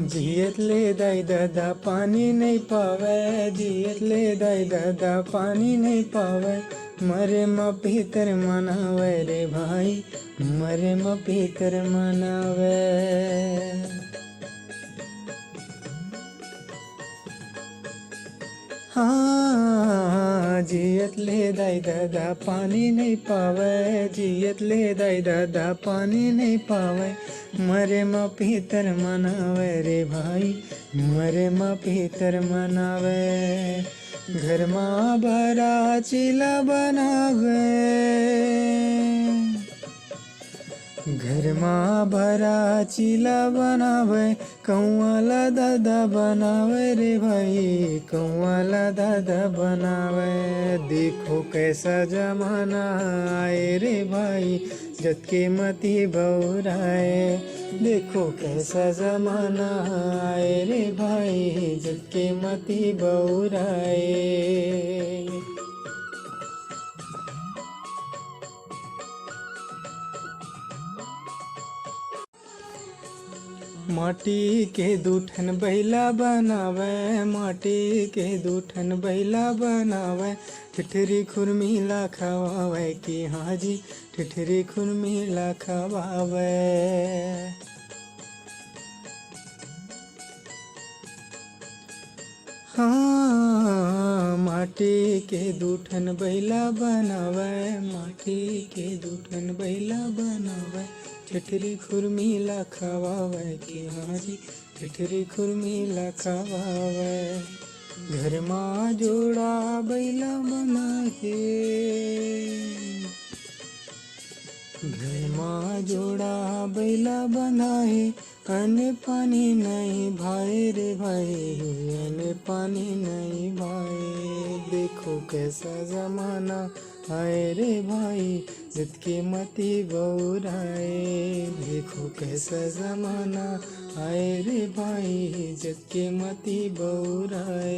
जियत ले दाई दादा पानी नहीं पावे, जियत ले दाई दादा पानी नहीं पावे, मरे म पीतर मनावे रे भाई, मरे म पीतर मनावे। हाँ जियत ले दाई दादा पानी नहीं पावे, जियत ले दाई दादा पानी नहीं पावे, मरे म पीतर मनावे रे भाई, मरे म पीतर मनावे। घर माँ भरा चिला बनावे, घर माँ भरा चिला बनावे, कौआला दादा बनावे रे भाई, कौआला दादा बनावे। देखो कैसा जमाना आए रे भाई, जत के मती बौराए, देखो कैसा जमाना आए रे भाई, जत के मती बौराए। माटी के दूठन बैला बनावे, माटी के दूठन बैला बनावे, ठिठरी खुरमीला खवावे कि हाँ जी, ठिठरी खुरमीला खवावे। हाँ माटी के दूठन बैला बनावे, माटी के दूठन बैला बनावे, ठिठरी खुरमीला खवावे कि हाँ जी, ठिठरी खुरमीला खवावे। घर माँ जोड़ा बैला बना के, घर माँ जोड़ा बैला बनाए, अन्न पानी नहीं भाई रे भाई, अन्न पानी नहीं भाई। देखो कैसा जमाना आए रे भाई, जित के मती बौराए, देखो कैसा जमाना आए रे भाई, जित के मती बौराए।